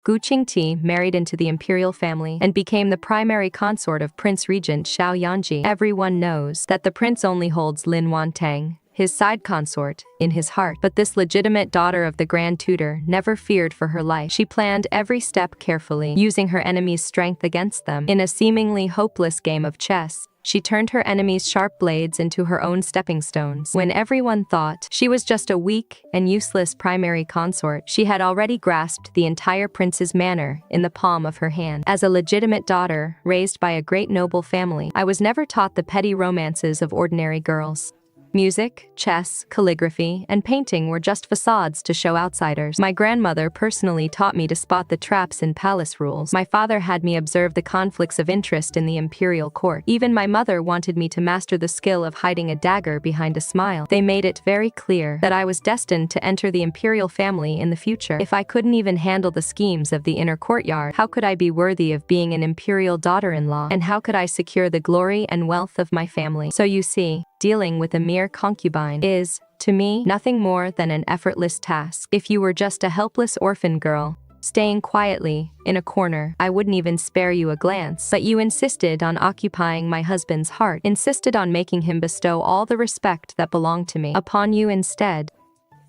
Gu Qingti married into the imperial family and became the primary consort of Prince Regent Xiao Yanji. Everyone knows that the prince only holds Lin Wantang, his side consort, in his heart. But this legitimate daughter of the Grand Tutor never feared for her life. She planned every step carefully, using her enemy's strength against them. In a seemingly hopeless game of chess, she turned her enemy's sharp blades into her own stepping stones. When everyone thought she was just a weak and useless primary consort, she had already grasped the entire prince's manor in the palm of her hand. As a legitimate daughter, raised by a great noble family, I was never taught the petty romances of ordinary girls. Music, chess, calligraphy, and painting were just facades to show outsiders. My grandmother personally taught me to spot the traps in palace rules. My father had me observe the conflicts of interest in the imperial court. Even my mother wanted me to master the skill of hiding a dagger behind a smile. They made it very clear that I was destined to enter the imperial family in the future. If I couldn't even handle the schemes of the inner courtyard, how could I be worthy of being an imperial daughter-in-law? And how could I secure the glory and wealth of my family? So you see, dealing with a mere concubine is, to me, nothing more than an effortless task. If you were just a helpless orphan girl, staying quietly in a corner, I wouldn't even spare you a glance. But you insisted on occupying my husband's heart, insisted on making him bestow all the respect that belonged to me upon you instead.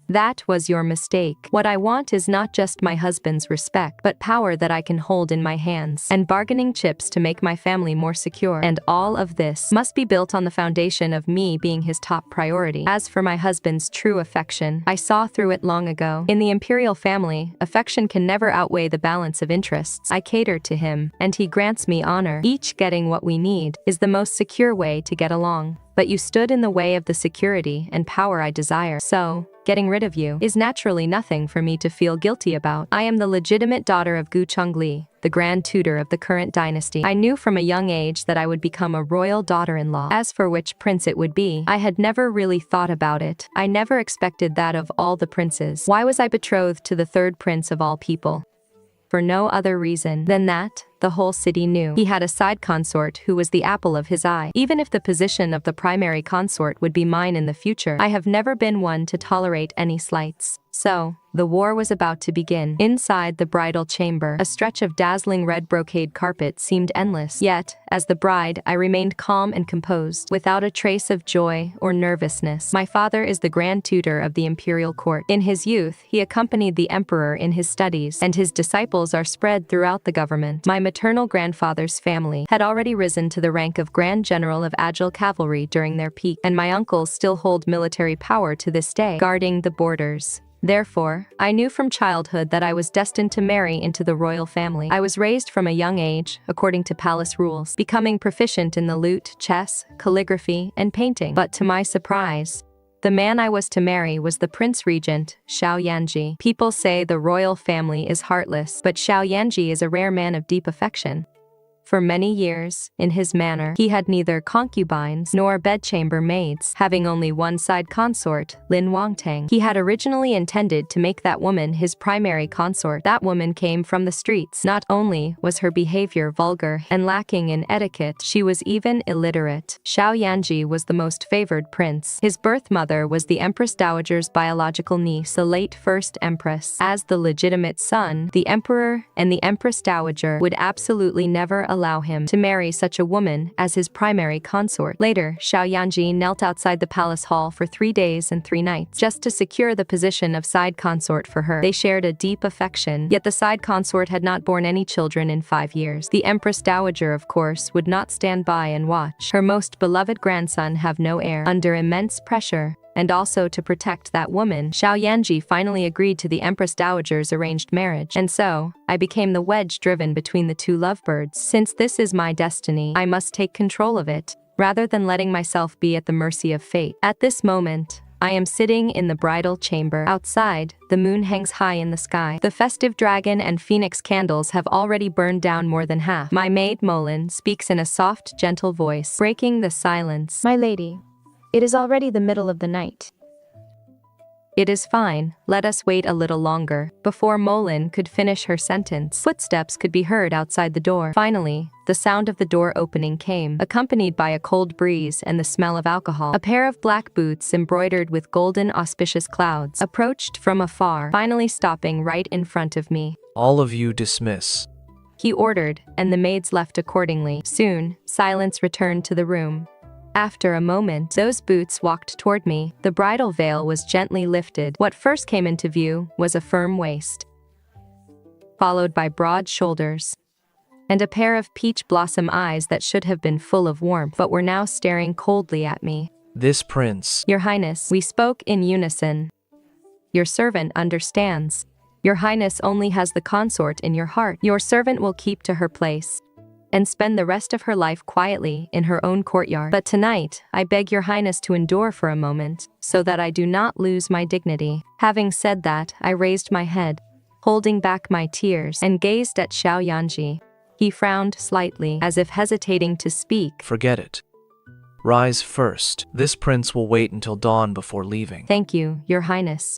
That was your mistake. What I want is not just my husband's respect, but power that I can hold in my hands, and bargaining chips to make my family more secure. And all of this must be built on the foundation of me being his top priority. As for my husband's true affection, I saw through it long ago. In the imperial family, affection can never outweigh the balance of interests. I cater to him, and he grants me honor. Each getting what we need is the most secure way to get along. But you stood in the way of the security and power I desire. So, getting rid of you is naturally nothing for me to feel guilty about. I am the legitimate daughter of Gu Chengli, the Grand Tutor of the current dynasty. I knew from a young age that I would become a royal daughter-in-law. As for which prince it would be, I had never really thought about it. I never expected that of all the princes. Why was I betrothed to the third prince of all people? For no other reason than that the whole city knew he had a side consort who was the apple of his eye. Even if the position of the primary consort would be mine in the future, I have never been one to tolerate any slights. So, the war was about to begin. Inside the bridal chamber, a stretch of dazzling red brocade carpet seemed endless. Yet, as the bride, I remained calm and composed, without a trace of joy or nervousness. My father is the Grand Tutor of the imperial court. In his youth, he accompanied the emperor in his studies, and his disciples are spread throughout the government. My maternal grandfather's family had already risen to the rank of Grand General of Agile Cavalry during their peak, and my uncles still hold military power to this day, guarding the borders. Therefore, I knew from childhood that I was destined to marry into the royal family. I was raised from a young age, according to palace rules, becoming proficient in the lute, chess, calligraphy, and painting. But to my surprise, the man I was to marry was the Prince Regent, Xiao Yanji. People say the royal family is heartless, but Xiao Yanji is a rare man of deep affection. For many years, in his manor, he had neither concubines nor bedchamber maids, having only one side consort, Lin Wangtang. He had originally intended to make that woman his primary consort. That woman came from the streets. Not only was her behavior vulgar and lacking in etiquette, she was even illiterate. Xiao Yanji was the most favored prince. His birth mother was the Empress Dowager's biological niece, the late First Empress. As the legitimate son, the Emperor and the Empress Dowager would absolutely never allow him to marry such a woman as his primary consort. Later, Xiao Yanji knelt outside the palace hall for 3 days and 3 nights, just to secure the position of side consort for her. They shared a deep affection, yet the side consort had not borne any children in 5 years. The Empress Dowager, of course, would not stand by and watch her most beloved grandson have no heir. Under immense pressure, and also to protect that woman, Xiao Yanji finally agreed to the Empress Dowager's arranged marriage. And so, I became the wedge driven between the two lovebirds. Since this is my destiny, I must take control of it, rather than letting myself be at the mercy of fate. At this moment, I am sitting in the bridal chamber. Outside, the moon hangs high in the sky. The festive dragon and phoenix candles have already burned down more than half. My maid Molin speaks in a soft, gentle voice, breaking the silence. My lady, it is already the middle of the night. It is fine, let us wait a little longer. Before Molin could finish her sentence, footsteps could be heard outside the door. Finally, the sound of the door opening came, accompanied by a cold breeze and the smell of alcohol. A pair of black boots embroidered with golden auspicious clouds approached from afar, finally stopping right in front of me. All of you dismiss. He ordered, and the maids left accordingly. Soon, silence returned to the room. After a moment, those boots walked toward me. The bridal veil was gently lifted. What first came into view was a firm waist, followed by broad shoulders, and a pair of peach blossom eyes that should have been full of warmth but were now staring coldly at me. This prince. Your Highness, we spoke in unison. Your servant understands. Your Highness only has the consort in your heart. Your servant will keep to her place and spend the rest of her life quietly in her own courtyard. But tonight, I beg your Highness to endure for a moment, so that I do not lose my dignity. Having said that, I raised my head, holding back my tears, and gazed at Xiao Yanji. He frowned slightly, as if hesitating to speak. Forget it. Rise first. This prince will wait until dawn before leaving. Thank you, your Highness.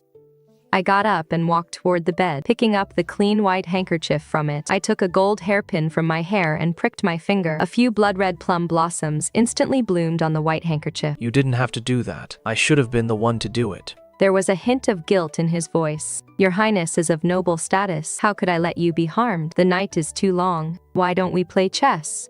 I got up and walked toward the bed, picking up the clean white handkerchief from it. I took a gold hairpin from my hair and pricked my finger. A few blood-red plum blossoms instantly bloomed on the white handkerchief. You didn't have to do that. I should have been the one to do it. There was a hint of guilt in his voice. Your Highness is of noble status. How could I let you be harmed? The night is too long. Why don't we play chess?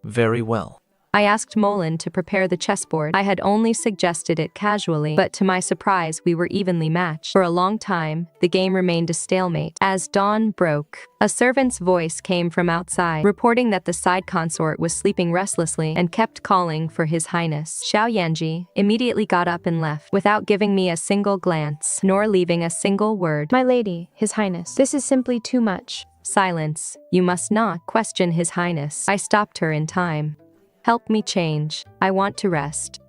Very well. I asked Molin to prepare the chessboard. I had only suggested it casually, but to my surprise, we were evenly matched. For a long time, the game remained a stalemate. As dawn broke, a servant's voice came from outside, reporting that the side consort was sleeping restlessly and kept calling for His Highness. Xiao Yanji immediately got up and left, without giving me a single glance, nor leaving a single word. My lady, His Highness, this is simply too much. Silence. You must not question His Highness. I stopped her in time. Help me change. I want to rest.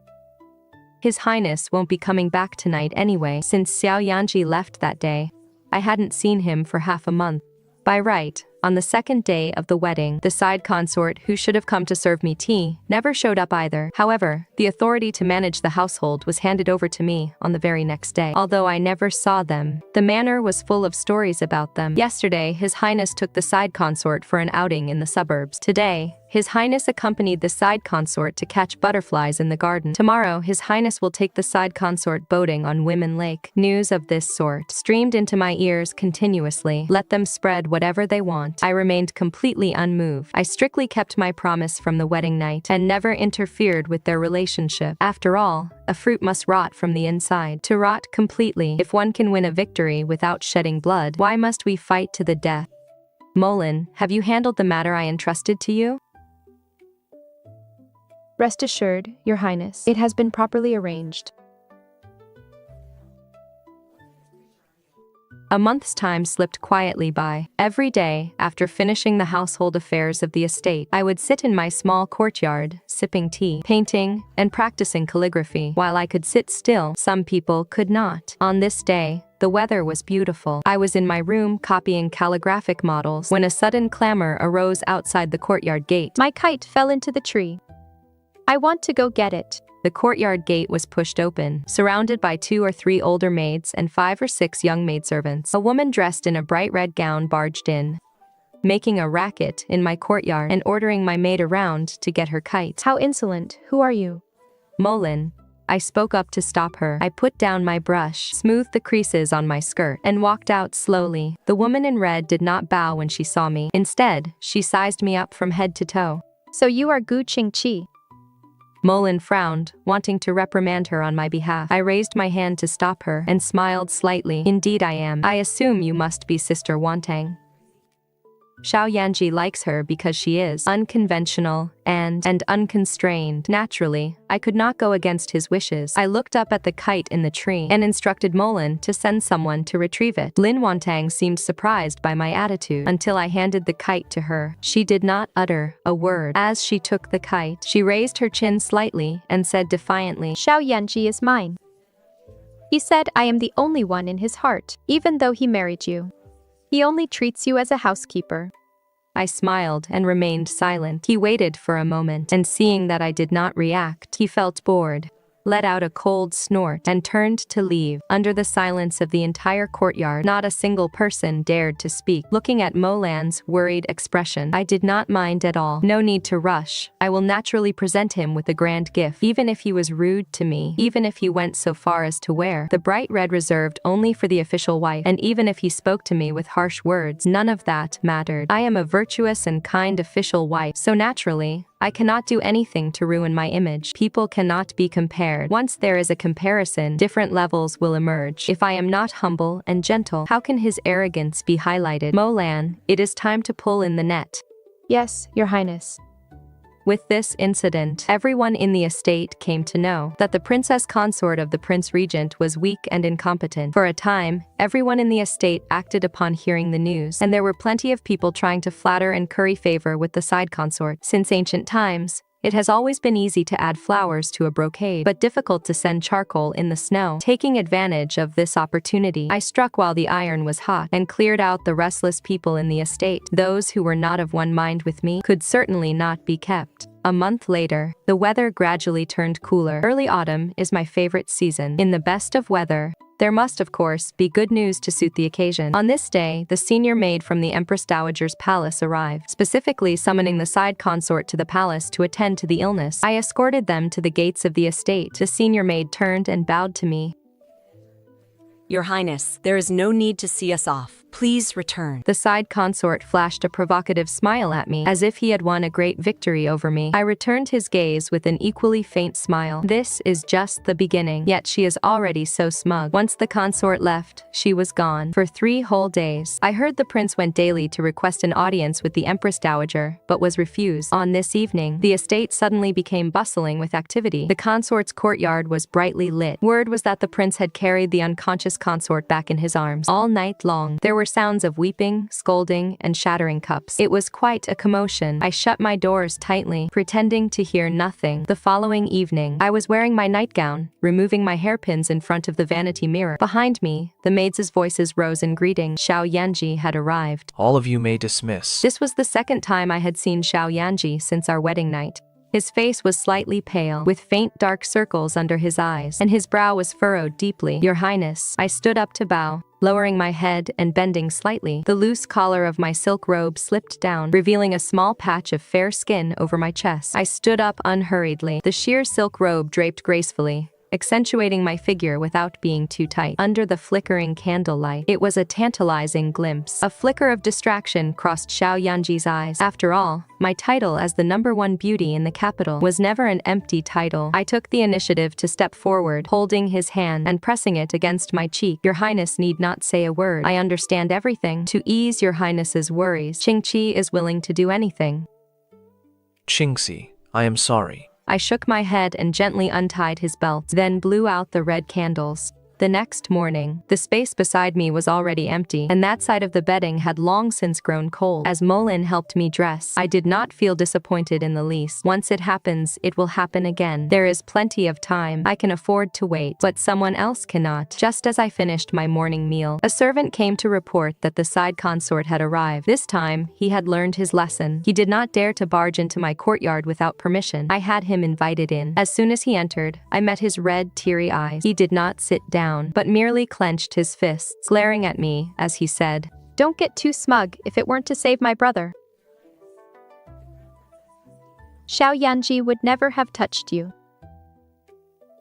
His Highness won't be coming back tonight anyway. Since Xiao Yanji left that day, I hadn't seen him for half a month. By right, on the second day of the wedding, the side consort who should have come to serve me tea never showed up either. However, the authority to manage the household was handed over to me on the very next day. Although I never saw them, the manor was full of stories about them. Yesterday, His Highness took the side consort for an outing in the suburbs. Today, His Highness accompanied the side consort to catch butterflies in the garden. Tomorrow, His Highness will take the side consort boating on Women Lake. News of this sort streamed into my ears continuously. Let them spread whatever they want. I remained completely unmoved. I strictly kept my promise from the wedding night and never interfered with their relationship. After all, a fruit must rot from the inside. To rot completely, if one can win a victory without shedding blood, why must we fight to the death? Molin, have you handled the matter I entrusted to you? Rest assured, Your Highness, it has been properly arranged. A month's time slipped quietly by. Every day, after finishing the household affairs of the estate, I would sit in my small courtyard, sipping tea, painting, and practicing calligraphy. While I could sit still, some people could not. On this day, the weather was beautiful. I was in my room copying calligraphic models when a sudden clamor arose outside the courtyard gate. My kite fell into the tree. I want to go get it. The courtyard gate was pushed open, surrounded by 2 or 3 older maids and 5 or 6 young maidservants. A woman dressed in a bright red gown barged in, making a racket in my courtyard and ordering my maid around to get her kite. How insolent. Who are you? Molin. I spoke up to stop her. I put down my brush, smoothed the creases on my skirt, and walked out slowly. The woman in red did not bow when she saw me. Instead, she sized me up from head to toe. So you are Gu Qingqi. Molin frowned, wanting to reprimand her on my behalf. I raised my hand to stop her and smiled slightly. Indeed I am. I assume you must be Sister Wantang. Xiao Yanji likes her because she is unconventional and unconstrained. Naturally, I could not go against his wishes. I looked up at the kite in the tree and instructed Molin to send someone to retrieve it. Lin Wantang seemed surprised by my attitude until I handed the kite to her. She did not utter a word. As she took the kite, she raised her chin slightly and said defiantly, Xiao Yanji is mine. He said I am the only one in his heart, even though he married you. He only treats you as a housekeeper. I smiled and remained silent. He waited for a moment, and seeing that I did not react, he felt bored. let out a cold snort, and turned to leave. Under the silence of the entire courtyard, not a single person dared to speak. Looking at Molan's worried expression, I did not mind at all. No need to rush. I will naturally present him with a grand gift, even if he was rude to me, even if he went so far as to wear the bright red reserved only for the official wife, and even if he spoke to me with harsh words, none of that mattered. I am a virtuous and kind official wife, so naturally, I cannot do anything to ruin my image. People cannot be compared. Once there is a comparison, different levels will emerge. If I am not humble and gentle, how can his arrogance be highlighted? Molan, it is time to pull in the net. Yes, Your Highness. With this incident, everyone in the estate came to know that the princess consort of the prince regent was weak and incompetent. For a time, everyone in the estate acted upon hearing the news, and there were plenty of people trying to flatter and curry favor with the side consort. Since ancient times, it has always been easy to add flowers to a brocade, but difficult to send charcoal in the snow. Taking advantage of this opportunity, I struck while the iron was hot and cleared out the restless people in the estate. Those who were not of one mind with me could certainly not be kept. A month later, the weather gradually turned cooler. Early autumn is my favorite season. In the best of weather, there must, of course, be good news to suit the occasion. On this day, the senior maid from the Empress Dowager's palace arrived, specifically summoning the side consort to the palace to attend to the illness. I escorted them to the gates of the estate. The senior maid turned and bowed to me. Your Highness, there is no need to see us off. Please return. The side consort flashed a provocative smile at me, as if he had won a great victory over me. I returned his gaze with an equally faint smile. This is just the beginning, yet she is already so smug. Once the consort left, she was gone. For 3 whole days, I heard the prince went daily to request an audience with the Empress Dowager, but was refused. On this evening, the estate suddenly became bustling with activity. The consort's courtyard was brightly lit. Word was that the prince had carried the unconscious consort back in his arms. All night long, there were sounds of weeping, scolding, and shattering cups. It was quite a commotion. I shut my doors tightly, pretending to hear nothing. The following evening, I was wearing my nightgown, removing my hairpins in front of the vanity mirror. Behind me, the maids' voices rose in greeting. Xiao Yanji had arrived. All of you may dismiss. This was the second time I had seen Xiao Yanji since our wedding night. His face was slightly pale, with faint dark circles under his eyes, and his brow was furrowed deeply. Your Highness, I stood up to bow, lowering my head and bending slightly. The loose collar of my silk robe slipped down, revealing a small patch of fair skin over my chest. I stood up unhurriedly. The sheer silk robe draped gracefully, accentuating my figure without being too tight. Under the flickering candlelight, it was a tantalizing glimpse. A flicker of distraction crossed Xiao Yanji's eyes. After all, my title as the #1 beauty in the capital was never an empty title. I took the initiative to step forward, holding his hand and pressing it against my cheek. Your Highness need not say a word. I understand everything. To ease your Highness's worries, Qingqi is willing to do anything. Qingxi, I am sorry. I shook my head and gently untied his belt, then blew out the red candles. The next morning, the space beside me was already empty, and that side of the bedding had long since grown cold. As Molin helped me dress, I did not feel disappointed in the least. Once it happens, it will happen again. There is plenty of time. I can afford to wait, but someone else cannot. Just as I finished my morning meal, a servant came to report that the side consort had arrived. This time, he had learned his lesson. He did not dare to barge into my courtyard without permission. I had him invited in. As soon as he entered, I met his red, teary eyes. He did not sit down, but merely clenched his fists, glaring at me as he said, Don't get too smug. If it weren't to save my brother, Xiao Yanji would never have touched you.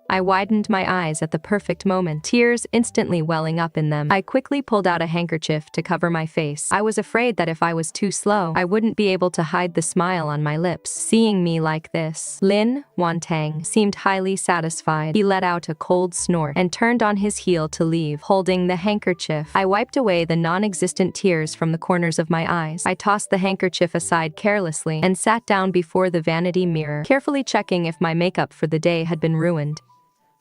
I widened my eyes at the perfect moment, tears instantly welling up in them. I quickly pulled out a handkerchief to cover my face. I was afraid that if I was too slow, I wouldn't be able to hide the smile on my lips. Seeing me like this, Lin Wantang seemed highly satisfied. He let out a cold snort and turned on his heel to leave, holding the handkerchief. I wiped away the non-existent tears from the corners of my eyes. I tossed the handkerchief aside carelessly and sat down before the vanity mirror, carefully checking if my makeup for the day had been ruined.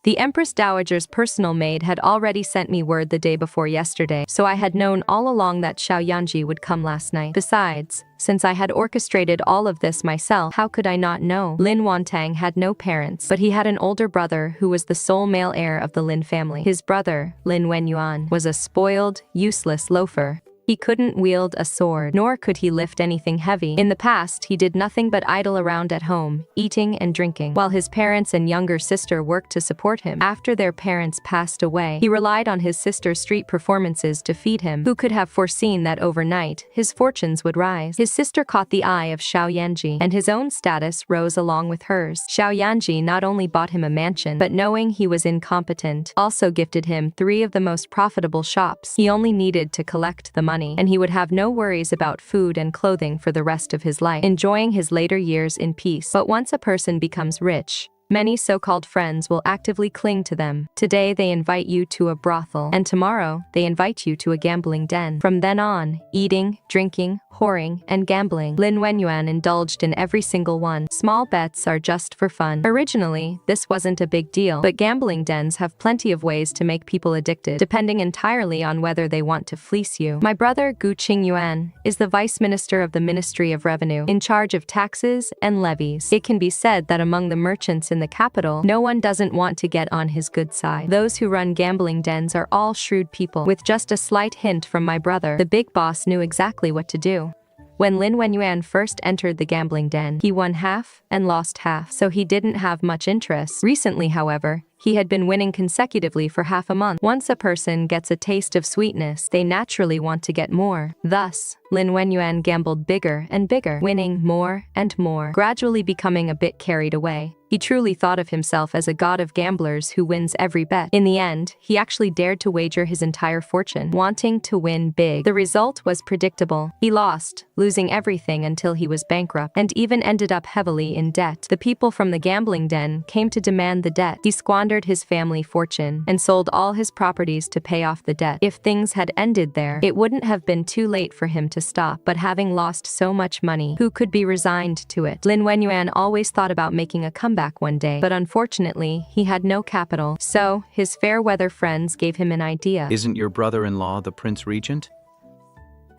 The Empress Dowager's personal maid had already sent me word the day before yesterday, so I had known all along that Xiao Yanji would come last night. Besides, since I had orchestrated all of this myself, how could I not know? Lin Wantang had no parents, but he had an older brother who was the sole male heir of the Lin family. His brother, Lin Wenyuan, was a spoiled, useless loafer. He couldn't wield a sword, nor could he lift anything heavy. In the past, he did nothing but idle around at home, eating and drinking, while his parents and younger sister worked to support him. After their parents passed away, he relied on his sister's street performances to feed him. Who could have foreseen that overnight, his fortunes would rise? His sister caught the eye of Xiao Yanji, and his own status rose along with hers. Xiao Yanji not only bought him a mansion, but knowing he was incompetent, also gifted him 3 of the most profitable shops. He only needed to collect the money, and he would have no worries about food and clothing for the rest of his life, enjoying his later years in peace. But once a person becomes rich, many so-called friends will actively cling to them. Today they invite you to a brothel, and tomorrow they invite you to a gambling den. From then on, eating, drinking, whoring, and gambling, Lin Wenyuan indulged in every single one. Small bets are just for fun. Originally, this wasn't a big deal, but gambling dens have plenty of ways to make people addicted, depending entirely on whether they want to fleece you. My brother Gu Qingyuan is the Vice Minister of the Ministry of Revenue, in charge of taxes and levies. It can be said that among the merchants in the capital, no one doesn't want to get on his good side. Those who run gambling dens are all shrewd people. With just a slight hint from my brother, the big boss knew exactly what to do. When Lin Wenyuan first entered the gambling den, he won half and lost half, so he didn't have much interest. Recently, however, he had been winning consecutively for half a month. Once a person gets a taste of sweetness, they naturally want to get more. Thus, Lin Wenyuan gambled bigger and bigger, winning more and more, gradually becoming a bit carried away. He truly thought of himself as a god of gamblers who wins every bet. In the end, he actually dared to wager his entire fortune, wanting to win big. The result was predictable. He lost, losing everything until he was bankrupt, and even ended up heavily in debt. The people from the gambling den came to demand the debt. He squandered his family fortune and sold all his properties to pay off the debt. If things had ended there, it wouldn't have been too late for him to stop, but having lost so much money, who could be resigned to it? Lin Wenyuan always thought about making a comeback one day, but unfortunately, he had no capital. So, his fair-weather friends gave him an idea. Isn't your brother-in-law the Prince Regent?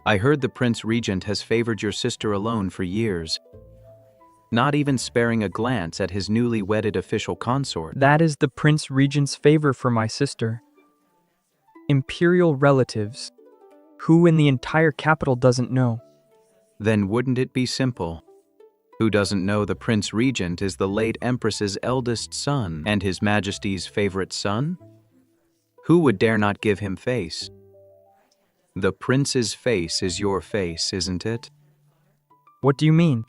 I heard the Prince Regent has favored your sister alone for years, not even sparing a glance at his newly wedded official consort. That is the Prince Regent's favor for my sister. Imperial relatives, who in the entire capital doesn't know? Then wouldn't it be simple? Who doesn't know the Prince Regent is the late Empress's eldest son and His Majesty's favorite son? Who would dare not give him face? The Prince's face is your face, isn't it? What do you mean?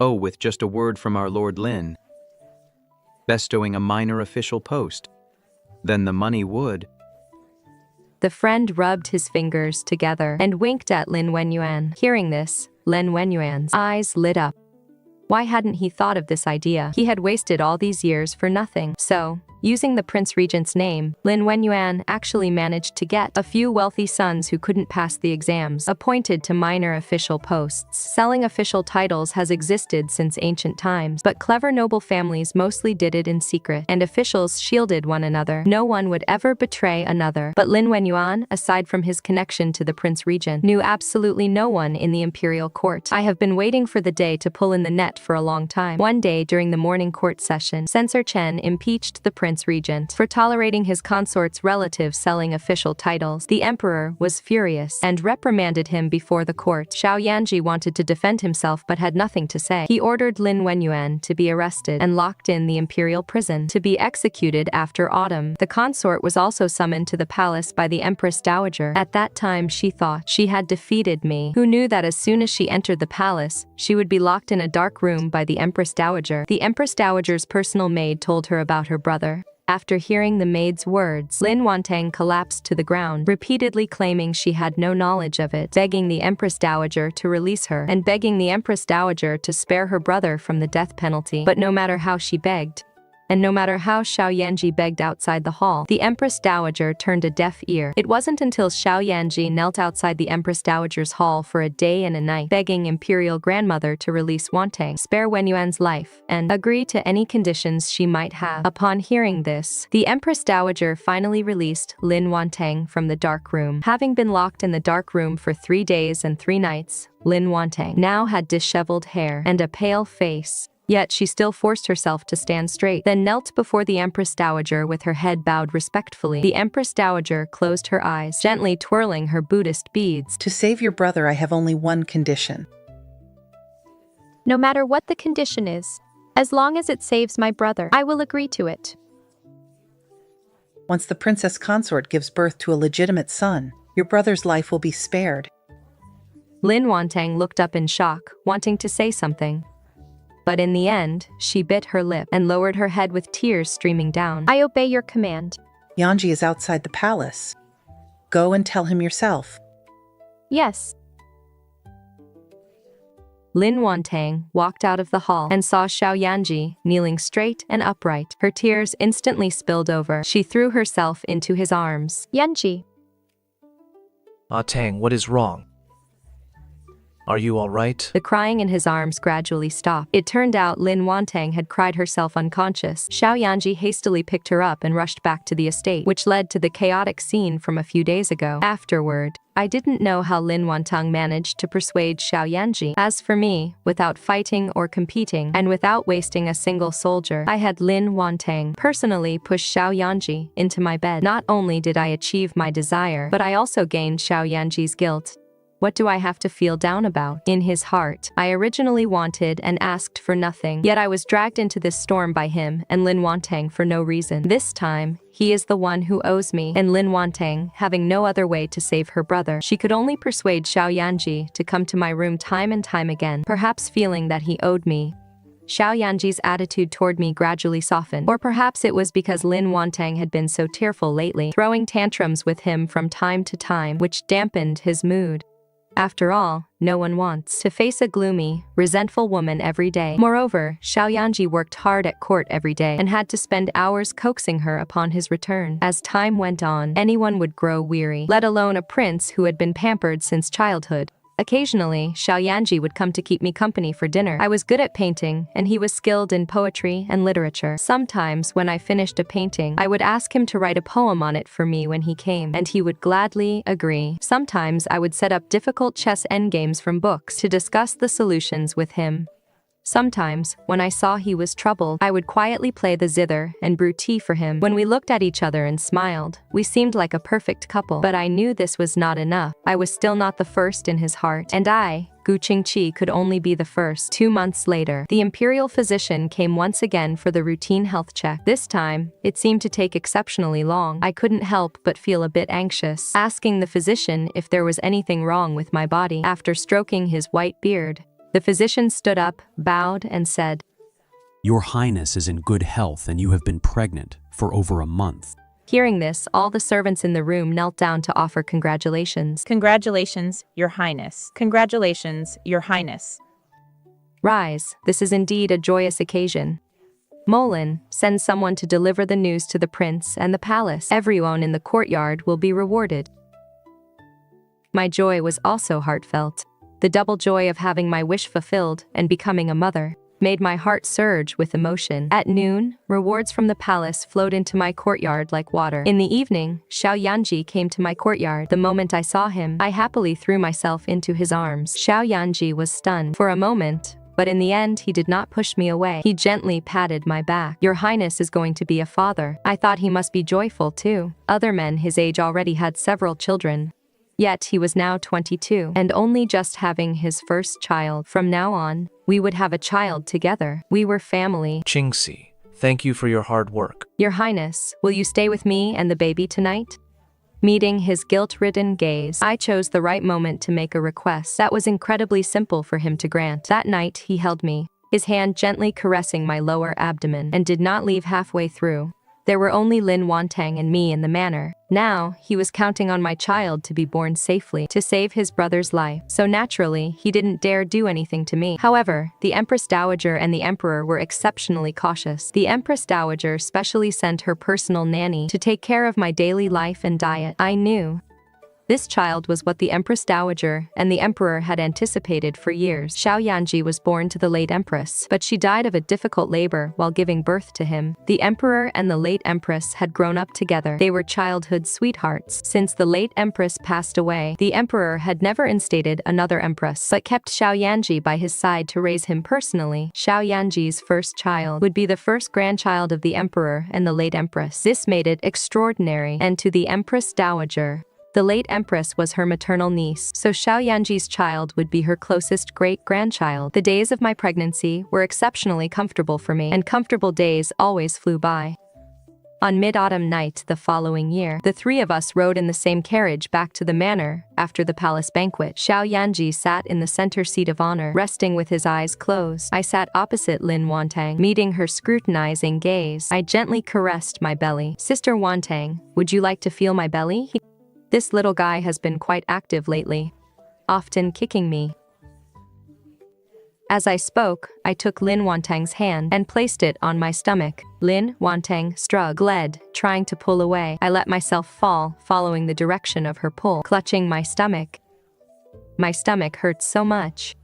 Oh, with just a word from our Lord Lin, bestowing a minor official post, then the money would. The friend rubbed his fingers together and winked at Lin Wenyuan. Hearing this, Lin Wenyuan's eyes lit up. Why hadn't he thought of this idea? He had wasted all these years for nothing. So, using the Prince Regent's name, Lin Wenyuan actually managed to get a few wealthy sons who couldn't pass the exams appointed to minor official posts. Selling official titles has existed since ancient times, but clever noble families mostly did it in secret, and officials shielded one another. No one would ever betray another. But Lin Wenyuan, aside from his connection to the Prince Regent, knew absolutely no one in the imperial court. I have been waiting for the day to pull in the net for a long time. One day during the morning court session, Censor Chen impeached the Prince Regent for tolerating his consort's relatives selling official titles. The emperor was furious and reprimanded him before the court. Xiao Yanji wanted to defend himself but had nothing to say. He ordered Lin Wenyuan to be arrested and locked in the imperial prison to be executed after autumn. The consort was also summoned to the palace by the Empress Dowager. At that time she thought she had defeated me. Who knew that as soon as she entered the palace, she would be locked in a dark room by the Empress Dowager. The Empress Dowager's personal maid told her about her brother. After hearing the maid's words, Lin Wantang collapsed to the ground, repeatedly claiming she had no knowledge of it, begging the Empress Dowager to release her, and begging the Empress Dowager to spare her brother from the death penalty. But no matter how she begged, and no matter how Xiao Yanji begged outside the hall, the Empress Dowager turned a deaf ear. It wasn't until Xiao Yanji knelt outside the Empress Dowager's hall for a day and a night, begging Imperial Grandmother to release Wantang, spare Wenyuan's life, and agree to any conditions she might have. Upon hearing this, the Empress Dowager finally released Lin Wantang from the dark room. Having been locked in the dark room for 3 days and 3 nights, Lin Wantang now had disheveled hair and a pale face. Yet she still forced herself to stand straight, then knelt before the Empress Dowager with her head bowed respectfully. The Empress Dowager closed her eyes, gently twirling her Buddhist beads. To save your brother, I have only one condition. No matter what the condition is, as long as it saves my brother, I will agree to it. Once the Princess Consort gives birth to a legitimate son, your brother's life will be spared. Lin Wantang looked up in shock, wanting to say something. But in the end, she bit her lip and lowered her head with tears streaming down. I obey your command. Yanji is outside the palace. Go and tell him yourself. Yes. Lin Wantang walked out of the hall and saw Xiao Yanji kneeling straight and upright. Her tears instantly spilled over. She threw herself into his arms. Yanji. Tang, what is wrong? Are you all right? The crying in his arms gradually stopped. It turned out Lin Wantang had cried herself unconscious. Xiao Yanji hastily picked her up and rushed back to the estate, which led to the chaotic scene from a few days ago. Afterward, I didn't know how Lin Wantang managed to persuade Xiao Yanji. As for me, without fighting or competing, and without wasting a single soldier, I had Lin Wantang personally push Xiao Yanji into my bed. Not only did I achieve my desire, but I also gained Xiao Yanji's guilt. What do I have to feel down about? In his heart, I originally wanted and asked for nothing, yet I was dragged into this storm by him and Lin Wantang for no reason. This time, he is the one who owes me, and Lin Wantang, having no other way to save her brother, she could only persuade Xiao Yanji to come to my room time and time again, perhaps feeling that he owed me. Xiao Yanji's attitude toward me gradually softened, or perhaps it was because Lin Wantang had been so tearful lately, throwing tantrums with him from time to time, which dampened his mood. After all, no one wants to face a gloomy, resentful woman every day. Moreover, Xiao Yanji worked hard at court every day and had to spend hours coaxing her upon his return. As time went on, anyone would grow weary, let alone a prince who had been pampered since childhood. Occasionally, Xiao Yanji would come to keep me company for dinner. I was good at painting, and he was skilled in poetry and literature. Sometimes, when I finished a painting, I would ask him to write a poem on it for me when he came, and he would gladly agree. Sometimes, I would set up difficult chess endgames from books to discuss the solutions with him. Sometimes, when I saw he was troubled, I would quietly play the zither and brew tea for him. When we looked at each other and smiled, we seemed like a perfect couple. But I knew this was not enough. I was still not the first in his heart. And I, Gu Qingqi, could only be the first. 2 months later, the imperial physician came once again for the routine health check. This time, it seemed to take exceptionally long. I couldn't help but feel a bit anxious, asking the physician if there was anything wrong with my body. After stroking his white beard, the physician stood up, bowed, and said, "Your Highness is in good health and you have been pregnant for over a month." Hearing this, all the servants in the room knelt down to offer congratulations. Congratulations, Your Highness. Congratulations, Your Highness. Rise, this is indeed a joyous occasion. Molin, send someone to deliver the news to the prince and the palace. Everyone in the courtyard will be rewarded. My joy was also heartfelt. The double joy of having my wish fulfilled and becoming a mother made my heart surge with emotion. At noon, rewards from the palace flowed into my courtyard like water. In the evening, Xiao Yanji came to my courtyard. The moment I saw him, I happily threw myself into his arms. Xiao Yanji was stunned for a moment, but in the end he did not push me away. He gently patted my back. "Your Highness is going to be a father." I thought he must be joyful too. Other men his age already had several children. Yet he was now 22 and only just having his first child. From now on, we would have a child together. We were family. Qingxi, thank you for your hard work. Your Highness, will you stay with me and the baby tonight? Meeting his guilt-ridden gaze, I chose the right moment to make a request that was incredibly simple for him to grant. That night, he held me, his hand gently caressing my lower abdomen, and did not leave halfway through. There were only Lin Wantang and me in the manor. Now, he was counting on my child to be born safely, to save his brother's life. So naturally, he didn't dare do anything to me. However, the Empress Dowager and the Emperor were exceptionally cautious. The Empress Dowager specially sent her personal nanny to take care of my daily life and diet. I knew This child was what the Empress Dowager and the Emperor had anticipated for years. Xiao Yanji was born to the late Empress, but she died of a difficult labor while giving birth to him. The Emperor and the late Empress had grown up together. They were childhood sweethearts. Since the late Empress passed away, the Emperor had never instated another Empress, but kept Xiao Yanji by his side to raise him personally. Xiao Yanji's first child would be the first grandchild of the Emperor and the late Empress. This made it extraordinary, and to the Empress Dowager, the late Empress was her maternal niece, so Xiao Yanji's child would be her closest great-grandchild. The days of my pregnancy were exceptionally comfortable for me, and comfortable days always flew by. On mid-autumn night the following year, the three of us rode in the same carriage back to the manor after the palace banquet. Xiao Yanji sat in the center seat of honor, resting with his eyes closed. I sat opposite Lin Wantang. Meeting her scrutinizing gaze, I gently caressed my belly. "Sister Wantang, would you like to feel my belly?" This little guy has been quite active lately, often kicking me. As I spoke, I took Lin Wantang's hand and placed it on my stomach. Lin Wantang struggled, trying to pull away. I let myself fall, following the direction of her pull, clutching my stomach. My stomach hurts so much.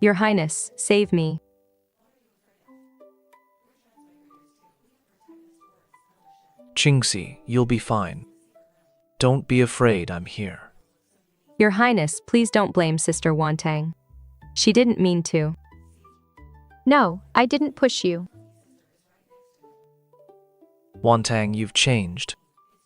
"Your Highness, save me." Qingxi, you'll be fine. Don't be afraid, I'm here. "Your Highness, please don't blame Sister Wantang. She didn't mean to." No, I didn't push you. Wantang, you've changed.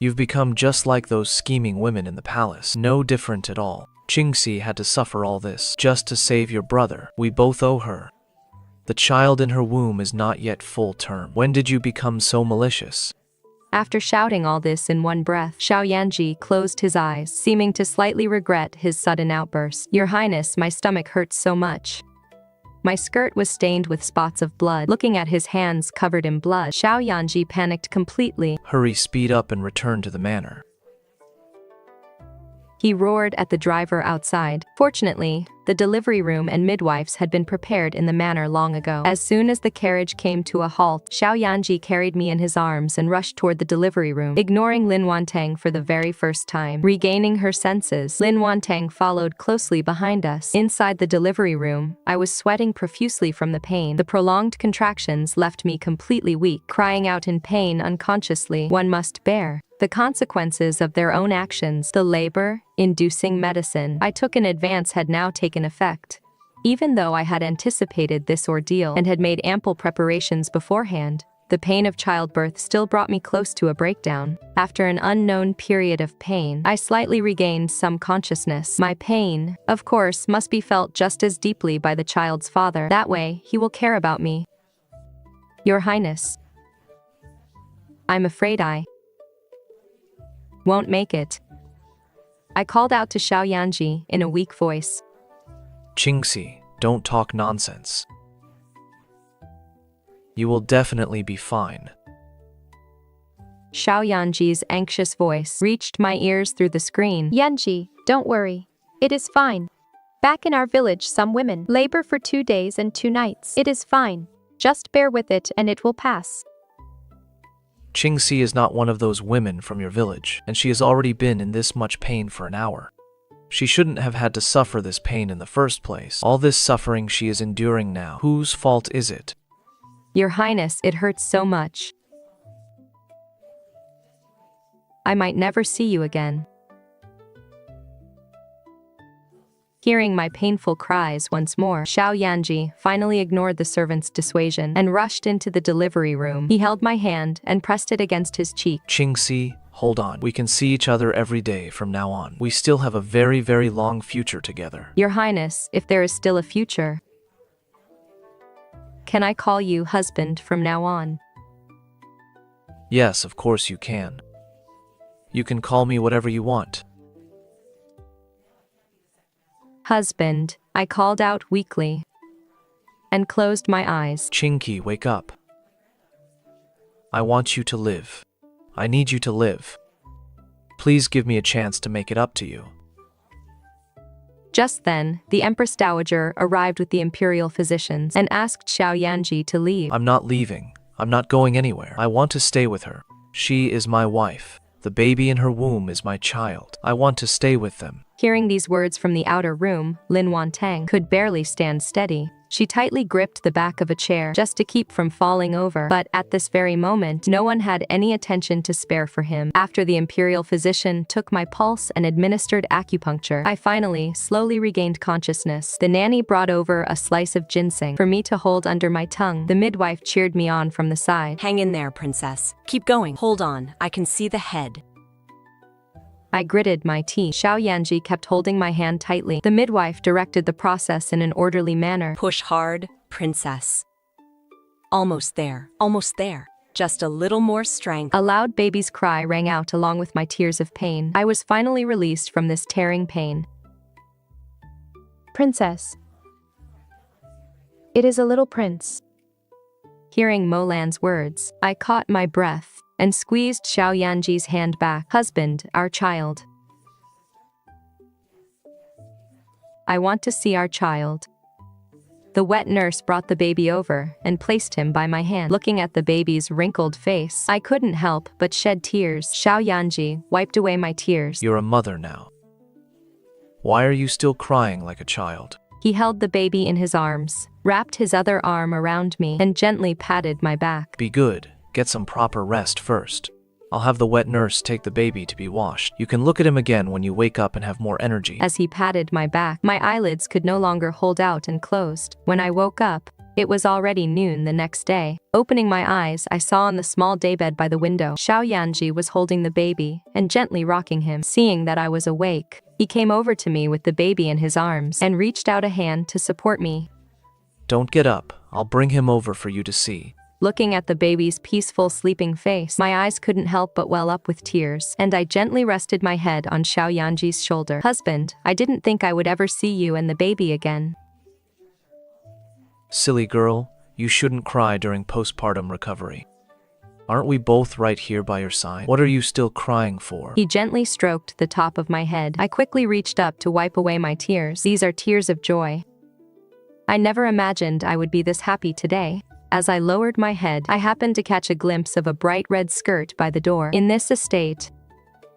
You've become just like those scheming women in the palace. No different at all. Qingxi had to suffer all this just to save your brother. We both owe her. The child in her womb is not yet full term. When did you become so malicious? After shouting all this in one breath, Xiao Yanji closed his eyes, seeming to slightly regret his sudden outburst. "Your Highness, my stomach hurts so much." My skirt was stained with spots of blood. Looking at his hands covered in blood, Xiao Yanji panicked completely. Hurry, speed up and return to the manor. He roared at the driver outside. Fortunately, the delivery room and midwives had been prepared in the manor long ago. As soon as the carriage came to a halt, Xiao Yanji carried me in his arms and rushed toward the delivery room, ignoring Lin Wantang for the very first time. Regaining her senses, Lin Wantang followed closely behind us. Inside the delivery room, I was sweating profusely from the pain. The prolonged contractions left me completely weak, crying out in pain unconsciously. One must bear the consequences of their own actions. The labor-inducing medicine I took in advance had now taken effect. Even though I had anticipated this ordeal and had made ample preparations beforehand, the pain of childbirth still brought me close to a breakdown. After an unknown period of pain, I slightly regained some consciousness. My pain, of course, must be felt just as deeply by the child's father. That way, he will care about me. "Your Highness, I'm afraid I won't make it." I called out to Xiao Yanji in a weak voice. Qingxi, don't talk nonsense. You will definitely be fine. Xiao Yanji's anxious voice reached my ears through the screen. Yanji, don't worry. It is fine. Back in our village, some women labor for 2 days and 2 nights. It is fine. Just bear with it and it will pass. Qingxi is not one of those women from your village, and she has already been in this much pain for an hour. She shouldn't have had to suffer this pain in the first place. All this suffering she is enduring now. Whose fault is it? Your Highness, it hurts so much. I might never see you again. Hearing my painful cries once more, Xiao Yanji finally ignored the servant's dissuasion and rushed into the delivery room. He held my hand and pressed it against his cheek. Qingxi, hold on. We can see each other every day from now on. We still have a very, very long future together. Your Highness, if there is still a future, can I call you husband from now on? Yes, of course you can. You can call me whatever you want. Husband, I called out weakly and closed my eyes. Qingxi, wake up. I want you to live. I need you to live. Please give me a chance to make it up to you. Just then, the Empress Dowager arrived with the imperial physicians and asked Xiao Yanji to leave. I'm not leaving. I'm not going anywhere. I want to stay with her. She is my wife. The baby in her womb is my child. I want to stay with them. Hearing these words from the outer room, Lin Wantang could barely stand steady. She tightly gripped the back of a chair just to keep from falling over, but at this very moment, no one had any attention to spare for him. After the imperial physician took my pulse and administered acupuncture, I finally, slowly regained consciousness. The nanny brought over a slice of ginseng for me to hold under my tongue. The midwife cheered me on from the side. Hang in there, princess. Keep going. Hold on, I can see the head. I gritted my teeth. Xiao Yanji kept holding my hand tightly. The midwife directed the process in an orderly manner. Push hard, princess. Almost there, almost there. Just a little more strength. A loud baby's cry rang out along with my tears of pain. I was finally released from this tearing pain. Princess. It is a little prince. Hearing Molan's words, I caught my breath and squeezed Xiao Yanji's hand back. Husband, our child. I want to see our child. The wet nurse brought the baby over and placed him by my hand. Looking at the baby's wrinkled face, I couldn't help but shed tears. Xiao Yanji wiped away my tears. You're a mother now. Why are you still crying like a child? He held the baby in his arms, wrapped his other arm around me, and gently patted my back. Be good. Get some proper rest first. I'll have the wet nurse take the baby to be washed. You can look at him again when you wake up and have more energy. As he patted my back, my eyelids could no longer hold out and closed. When I woke up, it was already noon the next day. Opening my eyes, I saw on the small daybed by the window, Xiao Yanji was holding the baby and gently rocking him. Seeing that I was awake, he came over to me with the baby in his arms and reached out a hand to support me. Don't get up. I'll bring him over for you to see. Looking at the baby's peaceful sleeping face, my eyes couldn't help but well up with tears, and I gently rested my head on Xiao Yanji's shoulder. Husband, I didn't think I would ever see you and the baby again. Silly girl, you shouldn't cry during postpartum recovery. Aren't we both right here by your side? What are you still crying for? He gently stroked the top of my head. I quickly reached up to wipe away my tears. These are tears of joy. I never imagined I would be this happy today. As I lowered my head, I happened to catch a glimpse of a bright red skirt by the door. In this estate,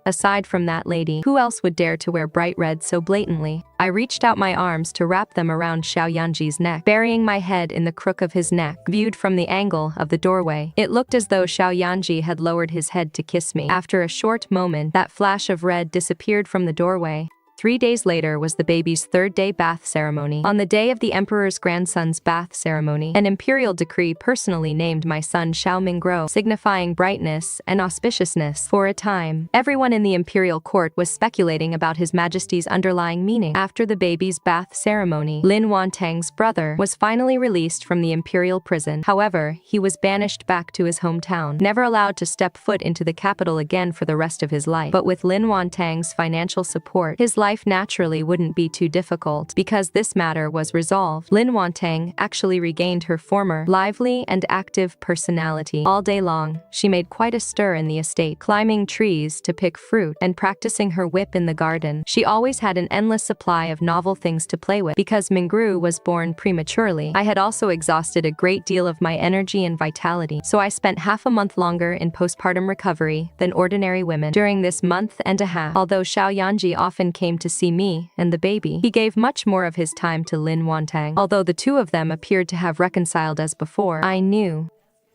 aside from that lady, who else would dare to wear bright red so blatantly? I reached out my arms to wrap them around Xiao Yanji's neck, burying my head in the crook of his neck. Viewed from the angle of the doorway, it looked as though Xiao Yanji had lowered his head to kiss me. After a short moment, that flash of red disappeared from the doorway. 3 days later was the baby's third-day bath ceremony. On the day of the emperor's grandson's bath ceremony, an imperial decree personally named my son Xiao Mingguo, signifying brightness and auspiciousness. For a time, everyone in the imperial court was speculating about His Majesty's underlying meaning. After the baby's bath ceremony, Lin Wantang's brother was finally released from the imperial prison. However, he was banished back to his hometown, never allowed to step foot into the capital again for the rest of his life. But with Lin Wantang's financial support, his life naturally wouldn't be too difficult. Because this matter was resolved, Lin Wantang actually regained her former lively and active personality. All day long, she made quite a stir in the estate, climbing trees to pick fruit and practicing her whip in the garden. She always had an endless supply of novel things to play with. Because Mingguo was born prematurely, I had also exhausted a great deal of my energy and vitality, so I spent half a month longer in postpartum recovery than ordinary women. During this month and a half, although Xiao Yanji often came to see me and the baby, he gave much more of his time to Lin Wantang. Although the two of them appeared to have reconciled as before, I knew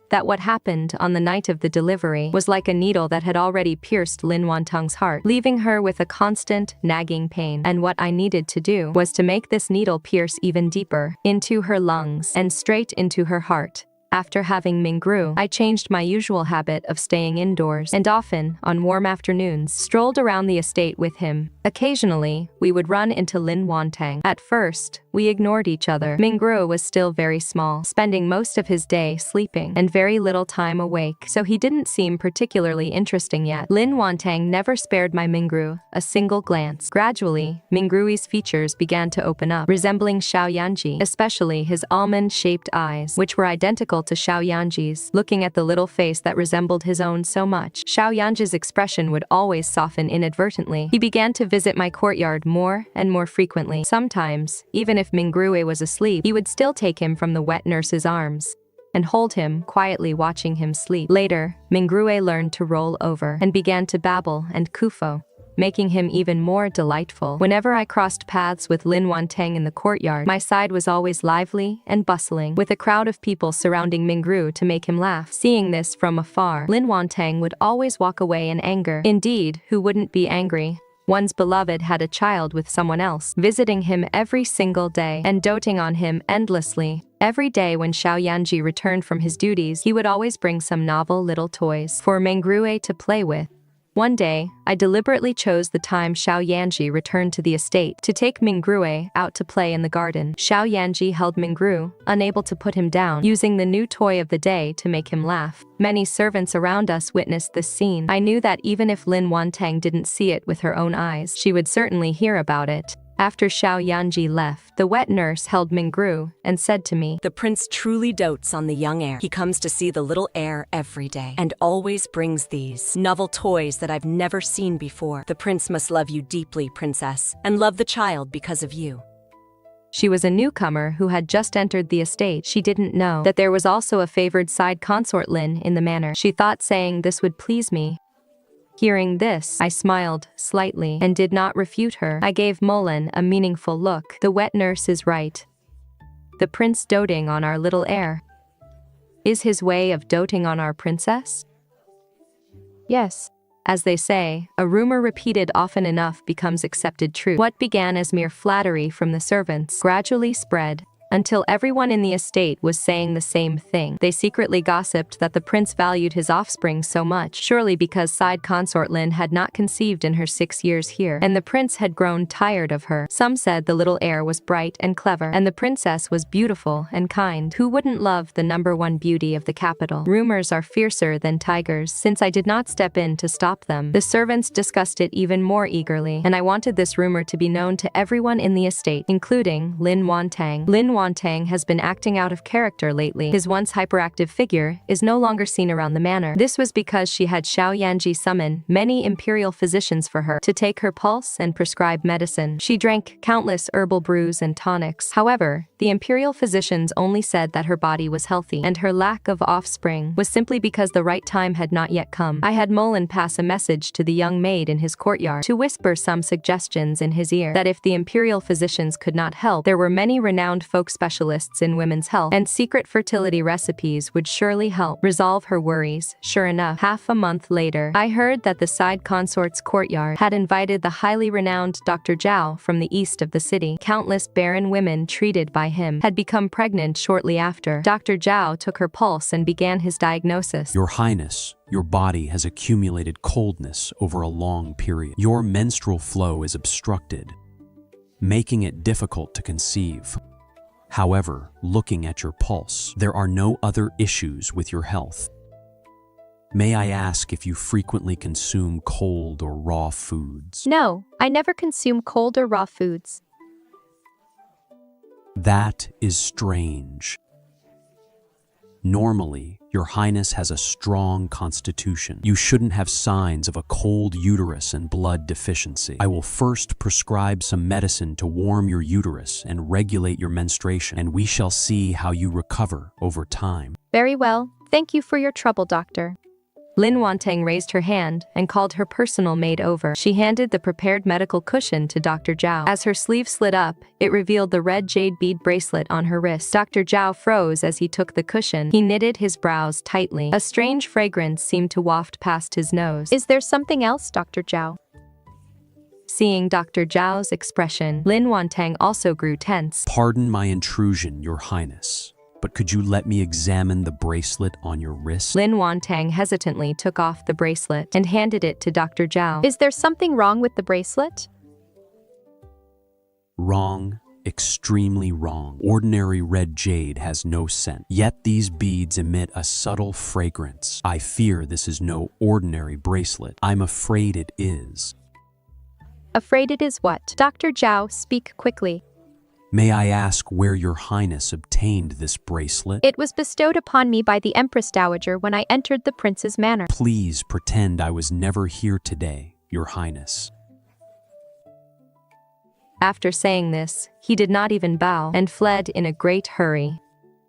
that what happened on the night of the delivery was like a needle that had already pierced Lin Wantang's heart, leaving her with a constant, nagging pain. And what I needed to do was to make this needle pierce even deeper, into her lungs, and straight into her heart. After having Mingguo, I changed my usual habit of staying indoors, and often, on warm afternoons, strolled around the estate with him. Occasionally, we would run into Lin Wantang. At first, we ignored each other. Mingguo was still very small, spending most of his day sleeping and very little time awake, so he didn't seem particularly interesting yet. Lin Wantang never spared my Mingguo a single glance. Gradually, Mingguo's features began to open up, resembling Xiao Yanji, especially his almond-shaped eyes, which were identical to Xiao Yanji's. Looking at the little face that resembled his own so much, Xiao Yanji's expression would always soften inadvertently. He began to visit my courtyard more and more frequently. Sometimes, even if Mingguo was asleep, he would still take him from the wet nurse's arms. and hold him, quietly watching him sleep. Later, Mingrue learned to roll over and began to babble and kufo, making him even more delightful. Whenever I crossed paths with Lin Wantang in the courtyard, my side was always lively and bustling, with a crowd of people surrounding Mingru to make him laugh. Seeing this from afar, Lin Wantang would always walk away in anger. Indeed, who wouldn't be angry? One's beloved had a child with someone else, visiting him every single day and doting on him endlessly. Every day when Xiao Yanji returned from his duties, he would always bring some novel little toys for Mingrue to play with. One day, I deliberately chose the time Xiao Yanji returned to the estate to take Mingrue out to play in the garden. Xiao Yanji held Mingru, unable to put him down, using the new toy of the day to make him laugh. Many servants around us witnessed this scene. I knew that even if Lin Wantang didn't see it with her own eyes, she would certainly hear about it. After Xiao Yanji left, the wet nurse held Mingru and said to me, The prince truly dotes on the young heir. He comes to see the little heir every day and always brings these novel toys that I've never seen before. The prince must love you deeply, princess, and love the child because of you. She was a newcomer who had just entered the estate. She didn't know that there was also a favored side consort Lin in the manor. She thought saying this would please me. Hearing this, I smiled slightly and did not refute her. I gave Mullen a meaningful look. The wet nurse is right. The prince doting on our little heir. Is his way of doting on our princess? Yes. As they say, a rumor repeated often enough becomes accepted truth. What began as mere flattery from the servants gradually spread, until everyone in the estate was saying the same thing. They secretly gossiped that the prince valued his offspring so much, surely because side consort Lin had not conceived in her 6 years here, and the prince had grown tired of her. Some said the little heir was bright and clever, and the princess was beautiful and kind. Who wouldn't love the #1 beauty of the capital? Rumors are fiercer than tigers. Since I did not step in to stop them, the servants discussed it even more eagerly, and I wanted this rumor to be known to everyone in the estate, including Lin Wantang. Lin Wantang has been acting out of character lately. His once hyperactive figure is no longer seen around the manor. This was because she had Xiao Yanji summon many imperial physicians for her to take her pulse and prescribe medicine. She drank countless herbal brews and tonics. However, the imperial physicians only said that her body was healthy, and her lack of offspring was simply because the right time had not yet come. I had Mullen pass a message to the young maid in his courtyard to whisper some suggestions in his ear that if the imperial physicians could not help, there were many renowned folk specialists in women's health, and secret fertility recipes would surely help resolve her worries. Sure enough, half a month later, I heard that the side consort's courtyard had invited the highly renowned Dr. Zhao from the east of the city. Countless barren women treated by him had become pregnant shortly after. Dr. Zhao took her pulse and began his diagnosis. Your Highness, your body has accumulated coldness over a long period. Your menstrual flow is obstructed, making it difficult to conceive. However, looking at your pulse, there are no other issues with your health. May I ask if you frequently consume cold or raw foods? No, I never consume cold or raw foods. That is strange. Normally, your Highness has a strong constitution. You shouldn't have signs of a cold uterus and blood deficiency. I will first prescribe some medicine to warm your uterus and regulate your menstruation, and we shall see how you recover over time. Very well. Thank you for your trouble, doctor. Lin Wantang raised her hand and called her personal maid over. She handed the prepared medical cushion to Dr. Zhao. As her sleeve slid up, it revealed the red jade bead bracelet on her wrist. Dr. Zhao froze as he took the cushion. He knitted his brows tightly. A strange fragrance seemed to waft past his nose. Is there something else, Dr. Zhao? Seeing Dr. Zhao's expression, Lin Wantang also grew tense. Pardon my intrusion, your Highness, but could you let me examine the bracelet on your wrist? Lin Wantang hesitantly took off the bracelet and handed it to Dr. Zhao. Is there something wrong with the bracelet? Wrong. Extremely wrong. Ordinary red jade has no scent, yet these beads emit a subtle fragrance. I fear this is no ordinary bracelet. I'm afraid it is. Afraid it is what? Dr. Zhao, speak quickly. May I ask where your Highness obtained this bracelet? It was bestowed upon me by the Empress Dowager when I entered the prince's manor. Please pretend I was never here today, your Highness. After saying this, he did not even bow and fled in a great hurry.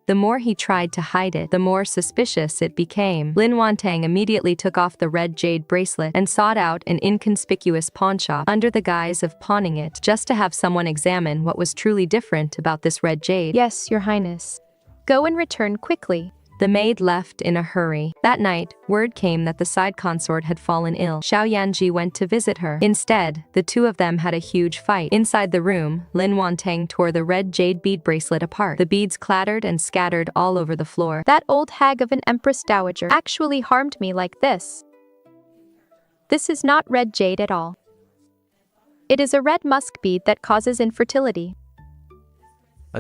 The more he tried to hide it, the more suspicious it became. Lin Wantang immediately took off the red jade bracelet and sought out an inconspicuous pawnshop under the guise of pawning it, just to have someone examine what was truly different about this red jade. Yes, Your Highness. Go and return quickly. The maid left in a hurry. That night, word came that the side consort had fallen ill. Xiao Yanji went to visit her. Instead, the two of them had a huge fight. Inside the room, Lin Wantang tore the red jade bead bracelet apart. The beads clattered and scattered all over the floor. That old hag of an Empress Dowager actually harmed me like this. This is not red jade at all. It is a red musk bead that causes infertility.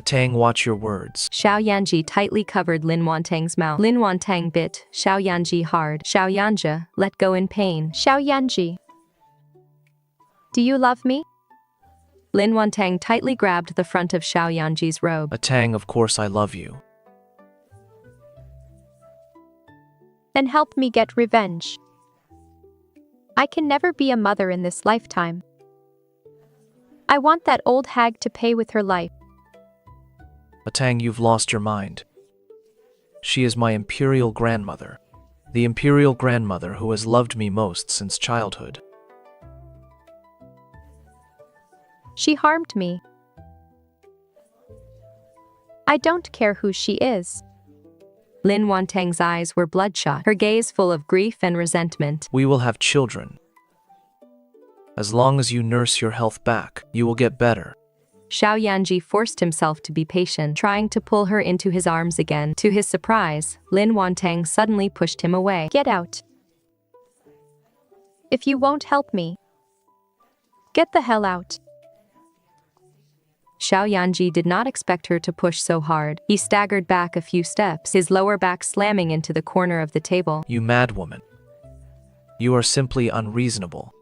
Tang, watch your words. Xiao Yanji tightly covered Lin Wantang's mouth. Lin Wantang bit Xiao Yanji hard. Xiao Yanja let go in pain. Xiao Yanji. Do you love me? Lin Wantang tightly grabbed the front of Xiao Yanji's robe. Tang, of course I love you. Then help me get revenge. I can never be a mother in this lifetime. I want that old hag to pay with her life. Tang, you've lost your mind. She is my imperial grandmother. The imperial grandmother who has loved me most since childhood. She harmed me. I don't care who she is. Lin Wantang's eyes were bloodshot, her gaze full of grief and resentment. We will have children. As long as you nurse your health back, you will get better. Xiao Yanji forced himself to be patient, trying to pull her into his arms again. To his surprise, Lin Wantang suddenly pushed him away. Get out. If you won't help me, get the hell out. Xiao Yanji did not expect her to push so hard. He staggered back a few steps, his lower back slamming into the corner of the table. You mad woman. You are simply unreasonable.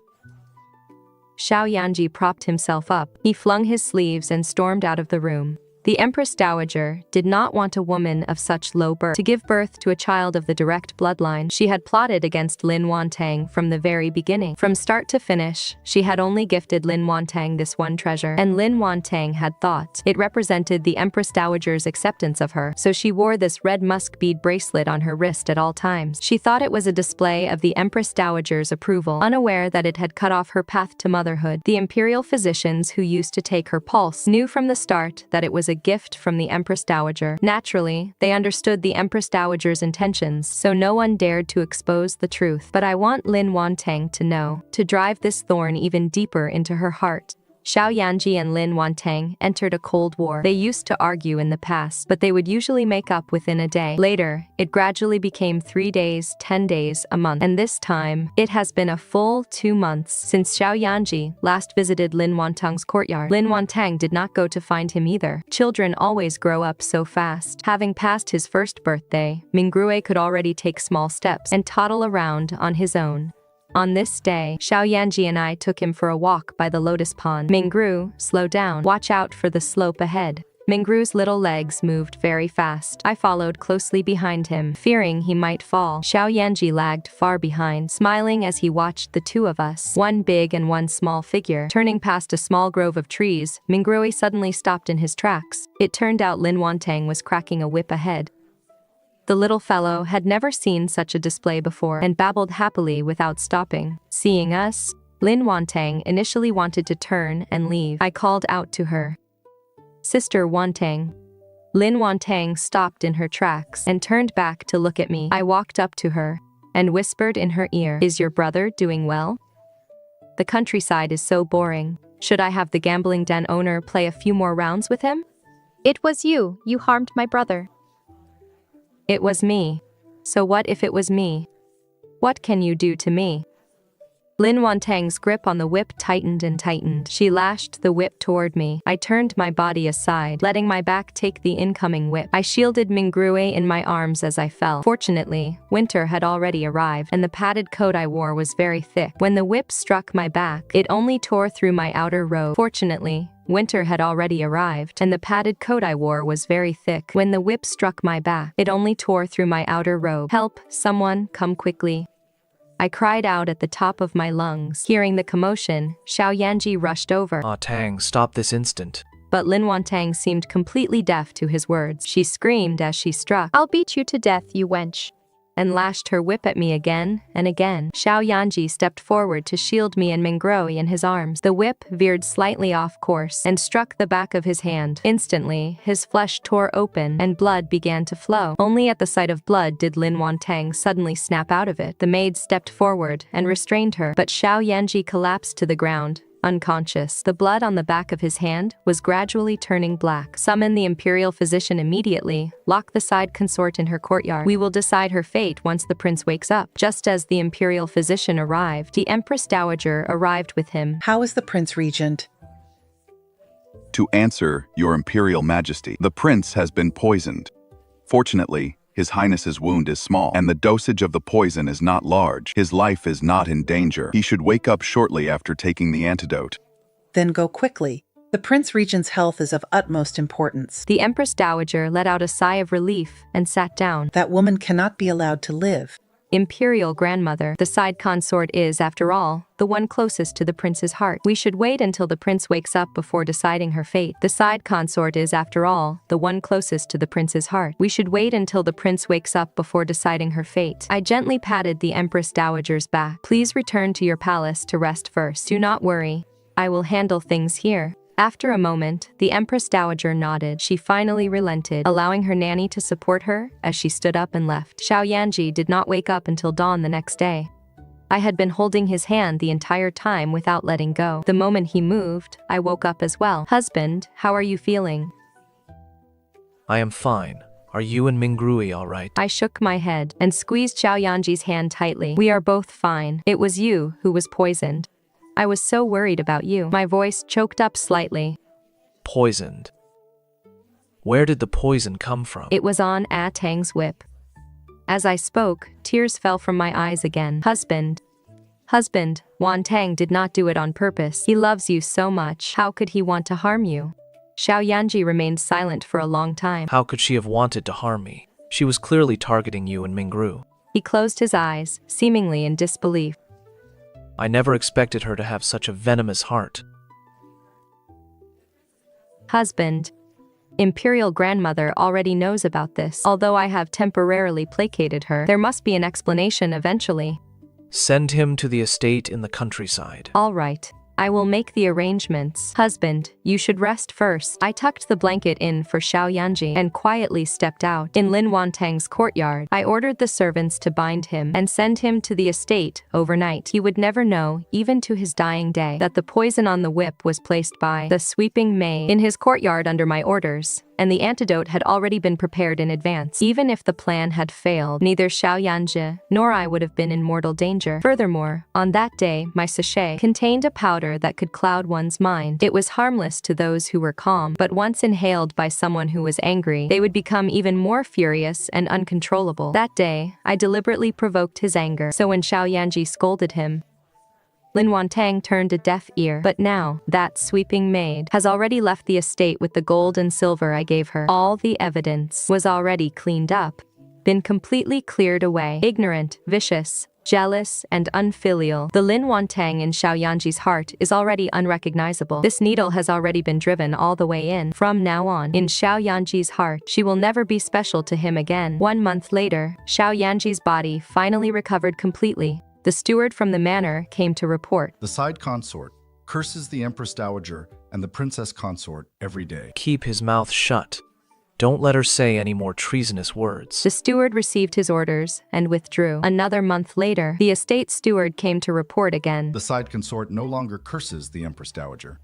Xiao Yanji propped himself up. He flung his sleeves and stormed out of the room. The Empress Dowager did not want a woman of such low birth to give birth to a child of the direct bloodline. She had plotted against Lin Wantang from the very beginning. From start to finish, she had only gifted Lin Wantang this one treasure, and Lin Wantang had thought it represented the Empress Dowager's acceptance of her, so she wore this red musk bead bracelet on her wrist at all times. She thought it was a display of the Empress Dowager's approval, unaware that it had cut off her path to motherhood. The imperial physicians who used to take her pulse knew from the start that it was a gift from the Empress Dowager. Naturally, they understood the Empress Dowager's intentions, so no one dared to expose the truth. But I want Lin Wantang to know, to drive this thorn even deeper into her heart. Xiao Yanji and Lin Wantang entered a cold war. They used to argue in the past, but they would usually make up within a day. Later, it gradually became 3 days, 10 days, a month, and this time, it has been a full 2 months since Xiao Yanji last visited Lin Wantang's courtyard. Lin Wantang did not go to find him either. Children always grow up so fast. Having passed his first birthday, Mingrue could already take small steps and toddle around on his own. On this day, Xiao Yanji and I took him for a walk by the lotus pond. Mingru, slow down. Watch out for the slope ahead. Mingru's little legs moved very fast. I followed closely behind him, fearing he might fall. Xiao Yanji lagged far behind, smiling as he watched the two of us, one big and one small figure. Turning past a small grove of trees, Mingrui suddenly stopped in his tracks. It turned out Lin Wantang was cracking a whip ahead. The little fellow had never seen such a display before and babbled happily without stopping. Seeing us, Lin Wantang initially wanted to turn and leave. I called out to her, "Sister Wantang." Lin Wantang stopped in her tracks and turned back to look at me. I walked up to her and whispered in her ear, "Is your brother doing well? The countryside is so boring. Should I have the gambling den owner play a few more rounds with him?" It was you harmed my brother. It was me. So what if it was me? What can you do to me? Lin Wantang's grip on the whip tightened and tightened. She lashed the whip toward me. I turned my body aside, letting my back take the incoming whip. I shielded Mingrue in my arms as I fell. Fortunately, winter had already arrived, and the padded coat I wore was very thick. When the whip struck my back, it only tore through my outer robe. Fortunately, winter had already arrived, and the padded coat I wore was very thick. When the whip struck my back, it only tore through my outer robe. "Help, someone, come quickly." I cried out at the top of my lungs. Hearing the commotion, Xiao Yanji rushed over. Tang, stop this instant. but Lin Wantang seemed completely deaf to his words. She screamed as she struck I'll beat you to death, you wench. and lashed her whip at me again and again. Xiao Yanji stepped forward to shield me and Mingrui in his arms. The whip veered slightly off course and struck the back of his hand. Instantly, his flesh tore open and blood began to flow. Only at the sight of blood did Lin Wantang suddenly snap out of it. The maid stepped forward and restrained her, but Xiao Yanji collapsed to the ground, unconscious. The blood on the back of his hand was gradually turning black. Summon the imperial physician immediately. Lock the side consort in her courtyard. We will decide her fate once the prince wakes up. Just as the imperial physician arrived, the Empress Dowager arrived with him. How is the Prince Regent? To answer, Your Imperial Majesty, the prince has been poisoned. Fortunately, His Highness's wound is small, and the dosage of the poison is not large. His life is not in danger. He should wake up shortly after taking the antidote. Then go quickly. The Prince Regent's health is of utmost importance. The Empress Dowager let out a sigh of relief and sat down. That woman cannot be allowed to live. Imperial grandmother, the side consort is, after all, the one closest to the prince's heart. We should wait until the prince wakes up before deciding her fate. The side consort is, after all, the one closest to the prince's heart. We should wait until the prince wakes up before deciding her fate. I gently patted the Empress Dowager's back. Please return to your palace to rest first. Do not worry. I will handle things here. After a moment, the Empress Dowager nodded. She finally relented, allowing her nanny to support her as she stood up and left. Xiao Yanji did not wake up until dawn the next day. I had been holding his hand the entire time without letting go. The moment he moved, I woke up as well. Husband, how are you feeling? I am fine. Are you and Mingrui all right? I shook my head and squeezed Xiao Yanji's hand tightly. We are both fine. It was you who was poisoned. I was so worried about you. My voice choked up slightly. Poisoned. Where did the poison come from? It was on A Tang's whip. As I spoke, tears fell from my eyes again. Husband, Wantang did not do it on purpose. He loves you so much. How could he want to harm you? Xiao Yanji remained silent for a long time. How could she have wanted to harm me? She was clearly targeting you and Mingru. He closed his eyes, seemingly in disbelief. I never expected her to have such a venomous heart. Husband, Imperial grandmother already knows about this. Although I have temporarily placated her, there must be an explanation eventually. Send him to the estate in the countryside. All right. I will make the arrangements. Husband, you should rest first. I tucked the blanket in for Xiao Yanji and quietly stepped out. In Lin Wantang's courtyard, I ordered the servants to bind him and send him to the estate overnight. He would never know, even to his dying day, that the poison on the whip was placed by the sweeping maid in his courtyard under my orders, and the antidote had already been prepared in advance. Even if the plan had failed, neither Xiao Yanji nor I would have been in mortal danger. Furthermore, on that day, my sachet contained a powder that could cloud one's mind. It was harmless to those who were calm, but once inhaled by someone who was angry, they would become even more furious and uncontrollable. That day, I deliberately provoked his anger, so when Xiao Yanji scolded him, Lin Wantang turned a deaf ear. But now, that sweeping maid has already left the estate with the gold and silver I gave her. All the evidence was already cleaned up, been completely cleared away. Ignorant, vicious, jealous, and unfilial, the Lin Wantang in Xiao Yanji's heart is already unrecognizable. This needle has already been driven all the way in. From now on, in Xiao Yanji's heart, she will never be special to him again. 1 month later, Xiao Yanji's body finally recovered completely. The steward from the manor came to report. The side consort curses the Empress Dowager and the Princess Consort every day. Keep his mouth shut. Don't let her say any more treasonous words. The steward received his orders and withdrew. Another month later, the estate steward came to report again. The side consort no longer curses the Empress Dowager.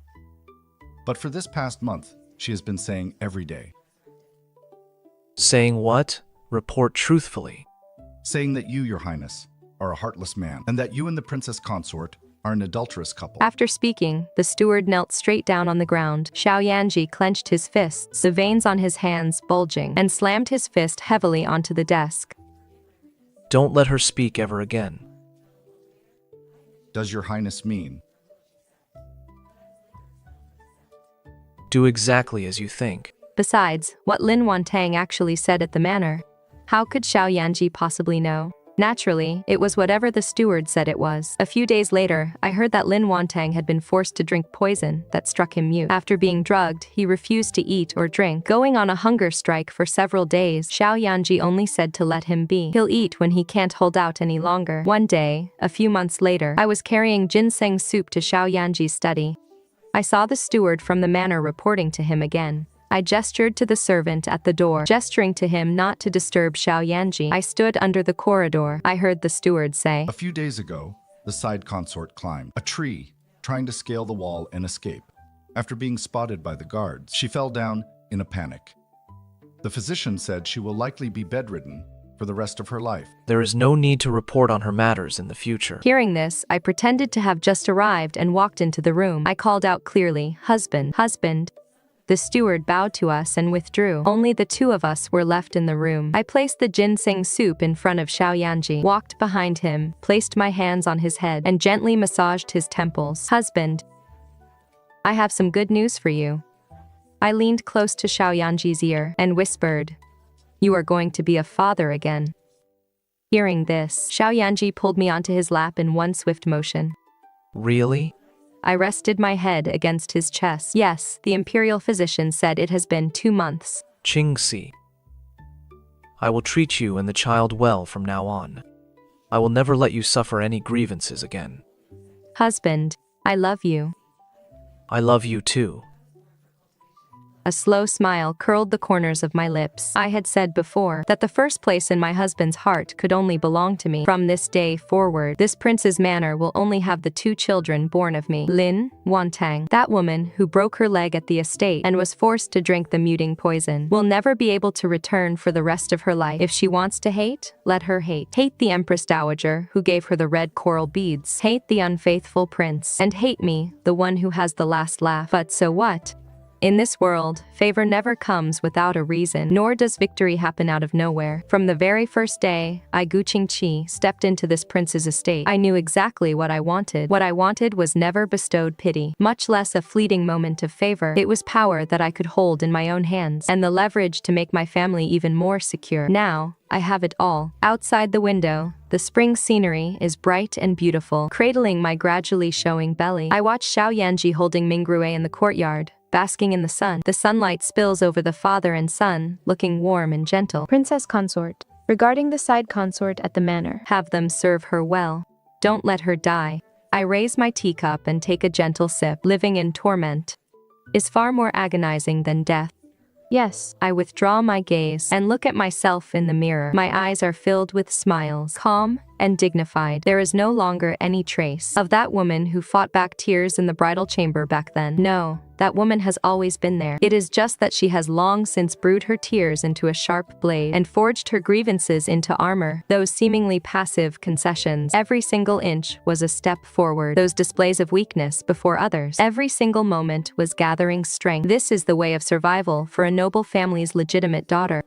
But for this past month, she has been saying every day. Saying what? Report truthfully. Saying that you, Your Highness, are a heartless man, and that you and the Princess Consort are an adulterous couple. After speaking, the steward knelt straight down on the ground. Xiao Yanji clenched his fists, the veins on his hands bulging, and slammed his fist heavily onto the desk. Don't let her speak ever again. Does Your Highness mean? Do exactly as you think. Besides, what Lin Wantang actually said at the manor, how could Xiao Yanji possibly know? Naturally, it was whatever the steward said it was. A few days later, I heard that Lin Wantang had been forced to drink poison that struck him mute. After being drugged, he refused to eat or drink, going on a hunger strike for several days. Xiao Yanji only said to let him be. He'll eat when he can't hold out any longer. One day, a few months later, I was carrying ginseng soup to Xiao Yanji's study. I saw the steward from the manor reporting to him again. I gestured to the servant at the door, gesturing to him not to disturb Xiao Yanji. I stood under the corridor. I heard the steward say, A few days ago, the side consort climbed a tree, trying to scale the wall and escape. After being spotted by the guards, she fell down in a panic. The physician said she will likely be bedridden for the rest of her life. There is no need to report on her matters in the future. Hearing this, I pretended to have just arrived and walked into the room. I called out clearly, "Husband, husband." The steward bowed to us and withdrew. Only the two of us were left in the room. I placed the ginseng soup in front of Xiao Yanji, walked behind him, placed my hands on his head, and gently massaged his temples. "Husband, I have some good news for you." I leaned close to Xiao Yanji's ear and whispered, "You are going to be a father again." Hearing this, Xiao Yanji pulled me onto his lap in one swift motion. Really? I rested my head against his chest. Yes, the imperial physician said it has been 2 months. Qingxi, I will treat you and the child well from now on. I will never let you suffer any grievances again. Husband, I love you. I love you too. A slow smile curled the corners of my lips. I had said before that the first place in my husband's heart could only belong to me. From this day forward, this prince's manor will only have the 2 children born of me. Lin Wantang, that woman who broke her leg at the estate and was forced to drink the muting poison, will never be able to return for the rest of her life. If she wants to hate, let her hate. Hate the Empress Dowager who gave her the red coral beads. Hate the unfaithful prince. And hate me, the one who has the last laugh. But so what? In this world, favor never comes without a reason, nor does victory happen out of nowhere. From the very first day I, Gu Qingqi, stepped into this prince's estate, I knew exactly what I wanted. What I wanted was never bestowed pity, much less a fleeting moment of favor. It was power that I could hold in my own hands, and the leverage to make my family even more secure. Now, I have it all. Outside the window, the spring scenery is bright and beautiful, cradling my gradually showing belly. I watch Xiao Yanji holding Mingrue in the courtyard, basking in the sun. The sunlight spills over the father and son, looking warm and gentle. Princess Consort, regarding the side consort at the manor. Have them serve her well. Don't let her die. I raise my teacup and take a gentle sip. Living in torment is far more agonizing than death. Yes. I withdraw my gaze and look at myself in the mirror. My eyes are filled with smiles, calm and dignified. There is no longer any trace of that woman who fought back tears in the bridal chamber back then. No, that woman has always been there. It is just that she has long since brewed her tears into a sharp blade and forged her grievances into armor. Those seemingly passive concessions, every single inch was a step forward. Those displays of weakness before others, every single moment was gathering strength. This is the way of survival for a noble family's legitimate daughter.